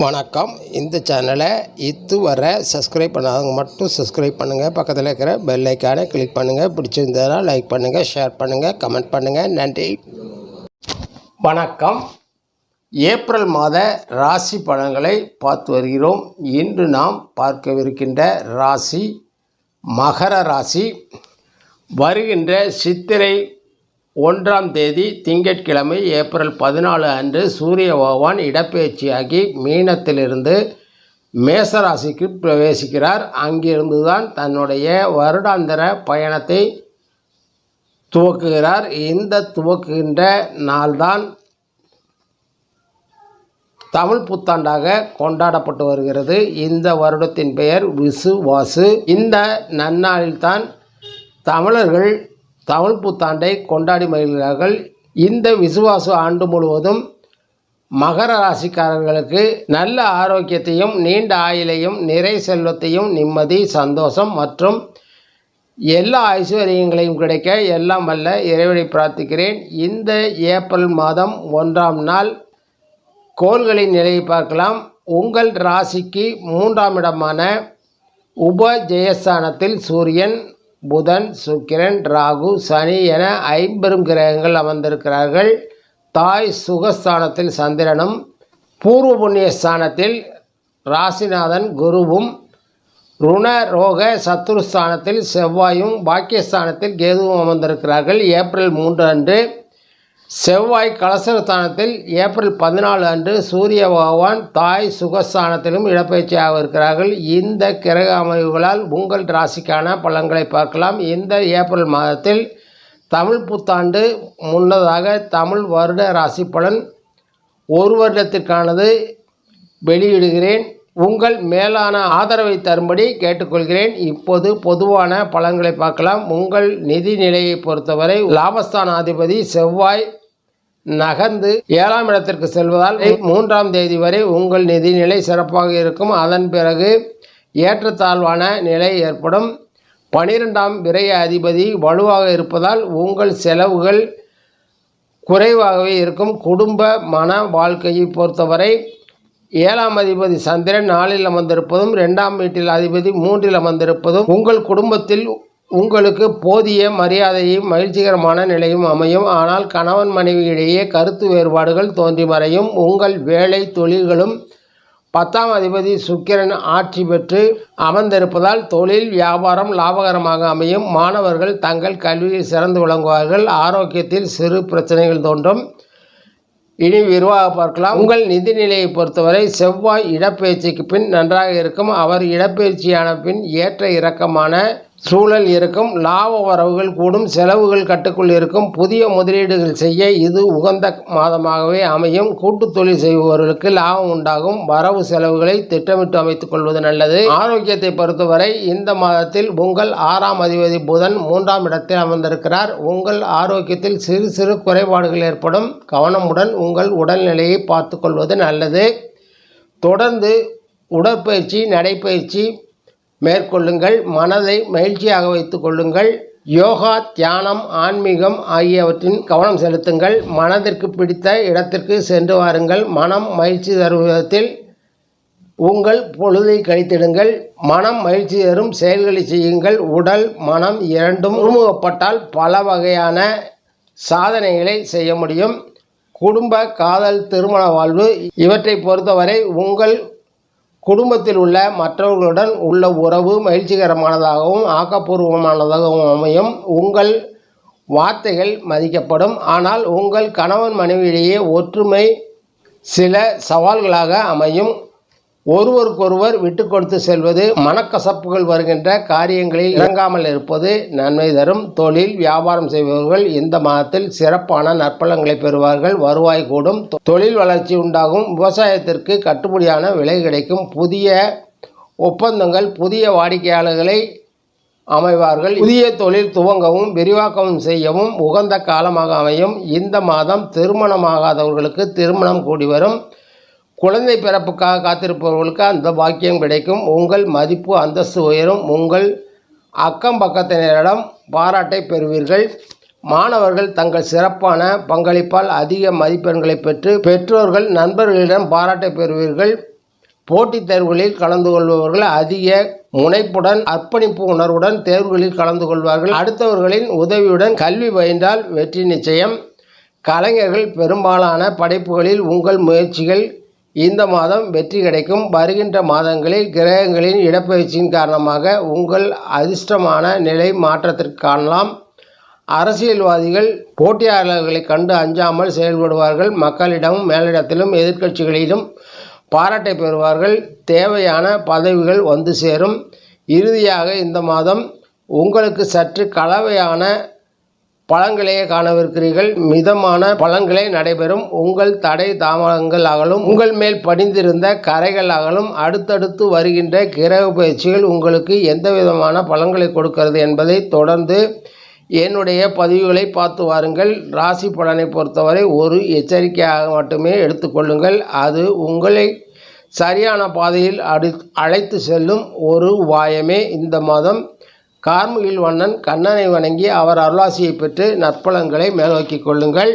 வணக்கம். இந்த சேனலை இதுவரை சப்ஸ்கிரைப் பண்ணாதவங்க மட்டும் சப்ஸ்கிரைப் பண்ணுங்கள். பக்கத்தில் இருக்கிற பெல் ஐக்கானை கிளிக் பண்ணுங்கள். பிடிச்சிருந்ததுனா லைக் பண்ணுங்கள், ஷேர் பண்ணுங்கள், கமெண்ட் பண்ணுங்கள். நன்றி. வணக்கம். ஏப்ரல் மாத ராசி பலன்களை பார்த்து வருகிறோம். இன்று நாம் பார்க்கவிருக்கின்ற ராசி மகர ராசி. வருகின்ற சித்திரை 1ஆம் தேதி திங்கட்கிழமை ஏப்ரல் 14 அன்று சூரிய பகவான் இடப்பெயர்ச்சியாகி மீனத்திலிருந்து மேசராசிக்கு பிரவேசிக்கிறார். அங்கிருந்து தான் தன்னுடைய வருடாந்திர பயணத்தை துவக்குகிறார். இந்த துவக்குகின்ற நாள்தான் தமிழ் புத்தாண்டாக கொண்டாடப்பட்டு வருகிறது. இந்த வருடத்தின் பெயர் விசுவாசு. இந்த நன்னாளில்தான் தமிழர்கள் தமிழ் புத்தாண்டை கொண்டாடி மகிழ்கிறார்கள். இந்த விசுவாச ஆண்டு முழுவதும் மகர ராசிக்காரர்களுக்கு நல்ல ஆரோக்கியத்தையும் நீண்ட ஆயுளையும் நிறை செல்வத்தையும் நிம்மதி சந்தோஷம் மற்றும் எல்லா ஐஸ்வர்யங்களையும் கிடைக்க எல்லாம் வல்ல இறைவனை பிரார்த்திக்கிறேன். இந்த ஏப்ரல் மாதம் 1ஆம் நாள் கோள்களின் நிலையை பார்க்கலாம். உங்கள் ராசிக்கு 3ஆம் இடமான உபஜெயஸ்தானத்தில் சூரியன், புதன், சுக்கிரன், ராகு, சனி என 5 கிரகங்கள் அமர்ந்திருக்கிறார்கள். தாய் சுகஸ்தானத்தில் சந்திரனும், பூர்வ புண்ணிய ஸ்தானத்தில் ராசிநாதன் குருவும், ருண ரோக சத்துருஸ்தானத்தில் செவ்வாயும், பாக்கியஸ்தானத்தில் கேதுவும் அமர்ந்திருக்கிறார்கள். ஏப்ரல் 3 அன்று செவ்வாய் கலசரஸ்தானத்தில், ஏப்ரல் 14 அன்று சூரிய பகவான் தாய் சுகஸ்தானத்திலும் இடப்பெயர்ச்சியாக இருக்கிறார்கள். இந்த கிரக அமைவுகளால் உங்கள் ராசிக்கான பலன்களை பார்க்கலாம். இந்த ஏப்ரல் மாதத்தில் தமிழ் புத்தாண்டு முன்னதாக தமிழ் வருட ராசி பலன் 1 வருடத்திற்கானது வெளியிடுகிறேன். உங்கள் மேலான ஆதரவை தரும்படி கேட்டுக்கொள்கிறேன். இப்போது பொதுவான பலன்களை பார்க்கலாம். உங்கள் நிதி நிலையை பொறுத்தவரை லாபஸ்தானாதிபதி செவ்வாய் நகர்ந்து 7ஆம் இடத்திற்கு செல்வதால் 3ஆம் தேதி வரை உங்கள் நிதிநிலை சிறப்பாக இருக்கும். அதன் பிறகு ஏற்றத்தாழ்வான நிலை ஏற்படும். 12ஆம் விரய அதிபதி வலுவாக இருப்பதால் உங்கள் செலவுகள் குறைவாகவே இருக்கும். குடும்ப மன வாழ்க்கையை பொறுத்தவரை 7ஆம் அதிபதி சந்திரன் 4இல் அமர்ந்திருப்பதும் 2ஆம் வீட்டில் அதிபதி 3இல் அமர்ந்திருப்பதும் உங்கள் குடும்பத்தில் உங்களுக்கு போதிய மரியாதையும் மகிழ்ச்சிகரமான நிலையும் அமையும். ஆனால் கணவன் மனைவியிடையே கருத்து வேறுபாடுகள் தோன்றி மறையும். உங்கள் வேலை தொழில்களும் 10ஆம் அதிபதி சுக்கிரன் ஆட்சி பெற்று அமர்ந்திருப்பதால் தொழில் வியாபாரம் லாபகரமாக அமையும். மாணவர்கள் தங்கள் கல்வியில் சிறந்து விளங்குவார்கள். ஆரோக்கியத்தில் சிறு பிரச்சனைகள் தோன்றும். இனி விரிவாக பார்க்கலாம். உங்கள் நிதி நிலையை பொறுத்தவரை செவ்வாய் இடப்பெயர்ச்சிக்கு பின் நன்றாக இருக்கும். அவர் இடப்பெயர்ச்சியான பின் ஏற்ற இறக்கமான சூழல் இருக்கும். லாப வரவுகள் கூடும், செலவுகள் கட்டுக்குள் இருக்கும். புதிய முதலீடுகள் செய்ய இது உகந்த மாதமாகவே அமையும். கூட்டு தொழில் செய்பவர்களுக்கு லாபம் உண்டாகும். வரவு செலவுகளை திட்டமிட்டு அமைத்துக் கொள்வது நல்லது. ஆரோக்கியத்தை பொறுத்தவரை இந்த மாதத்தில் உங்கள் 6ஆம் அதிபதி புதன் 3ஆம் இடத்தில் அமர்ந்திருக்கிறார். உங்கள் ஆரோக்கியத்தில் சிறு சிறு குறைபாடுகள் ஏற்படும். கவனமுடன் உங்கள் உடல்நிலையை பார்த்து கொள்வது நல்லது. தொடர்ந்து உடற்பயிற்சி நடைப்பயிற்சி மேற்கொள்ளுங்கள். மனதை மகிழ்ச்சியாக வைத்துக் கொள்ளுங்கள். யோகா, தியானம், ஆன்மீகம் ஆகியவற்றின் கவனம் செலுத்துங்கள். மனதிற்கு பிடித்த இடத்திற்கு சென்று வாருங்கள். மனம் மகிழ்ச்சி தரும் விதத்தில் உங்கள் பொழுதை கழித்திடுங்கள். மனம் மகிழ்ச்சி தரும் செயல்களை செய்யுங்கள். உடல் மனம் இரண்டும் ஒருமுகப்பட்டால் பல வகையான சாதனைகளை செய்ய முடியும். குடும்ப, காதல், திருமண வாழ்வு இவற்றை பொறுத்தவரை உங்கள் குடும்பத்தில் உள்ள மற்றவர்களுடன் உள்ள உறவு மகிழ்ச்சிகரமானதாகவும் ஆக்கப்பூர்வமானதாகவும் அமையும். உங்கள் வார்த்தைகள் மதிக்கப்படும். ஆனால் உங்கள் கணவன் மனைவியிடையே ஒற்றுமை சில சவால்களாக அமையும். ஒருவருக்கொருவர் விட்டு கொடுத்து செல்வது, மனக்கசப்புகள் வருகின்ற காரியங்களில் இறங்காமல் இருப்பது நன்மை தரும். தொழில் வியாபாரம் செய்பவர்கள் இந்த மாதத்தில் சிறப்பான நற்பலன்களை பெறுவார்கள். வருவாய் கூடும். தொழில் வளர்ச்சி உண்டாகும். விவசாயத்திற்கு கட்டுப்படியான விலை கிடைக்கும். புதிய ஒப்பந்தங்கள் புதிய வாடிக்கையாளர்களை அமைவார்கள். புதிய தொழில் துவங்கவும் விரிவாக்கவும் செய்யவும் உகந்த காலமாக அமையும். இந்த மாதம் திருமணமாகாதவர்களுக்கு திருமணம் கூடி வரும். குழந்தை பிறப்புக்காக காத்திருப்பவர்களுக்கு அந்த பாக்கியம் கிடைக்கும். உங்கள் மதிப்பு அந்தஸ்து உயரும். உங்கள் அக்கம் பக்கத்தினரிடம் பாராட்டை பெறுவீர்கள். மாணவர்கள் தங்கள் சிறப்பான பங்களிப்பால் அதிக மதிப்பெண்களை பெற்று பெற்றோர்கள் நண்பர்களிடம் பாராட்டை பெறுவீர்கள். போட்டித் தேர்வுகளில் கலந்து கொள்பவர்கள் அதிக முனைப்புடன் அர்ப்பணிப்பு உணர்வுடன் தேர்வுகளில் கலந்து கொள்வார்கள். அடுத்தவர்களின் உதவியுடன் கல்வி பயின்றால் வெற்றி நிச்சயம். கலைஞர்கள் பெரும்பாலான படைப்புகளில் உங்கள் முயற்சிகள் இந்த மாதம் வெற்றி கிடைக்கும். வருகின்ற மாதங்களில் கிரகங்களின் இடப்பெயர்ச்சியின் காரணமாக உங்கள் அதிர்ஷ்டமான நிலை மாற்றத்திற்கு காணலாம். அரசியல்வாதிகள் போட்டியாளர்களை கண்டு அஞ்சாமல் செயல்படுவார்கள். மக்களிடமும் மேலிடத்திலும் எதிர்க்கட்சிகளிலும் பாராட்டை பெறுவார்கள். தேவையான பதவிகள் வந்து சேரும். இறுதியாக இந்த மாதம் உங்களுக்கு சற்று கலவையான பலன்களையே காணவிருக்கிறீர்கள். மிதமான பலன்களே நடைபெறும். உங்கள் தடை தாமதங்கள் அகலும். உங்கள் மேல் படிந்திருந்த கரைகள் அகலும். அடுத்தடுத்து வருகின்ற கிரக பயிற்சிகள் உங்களுக்கு எந்த விதமான பலன்களை கொடுக்கிறது என்பதை தொடர்ந்து என்னுடைய பதிவுகளை பார்த்து வாருங்கள். ராசி பலனை பொறுத்தவரை ஒரு எச்சரிக்கையாக மட்டுமே எடுத்துக்கொள்ளுங்கள். அது உங்களை சரியான பாதையில் அழைத்து செல்லும் ஒரு உபாயமே. இந்த மாதம் கார்முகில் வண்ணன் கண்ணனை வணங்கி அவர் அருளாசியை பெற்று நற்பலன்களை மேலோக்கிக் கொள்ளுங்கள்.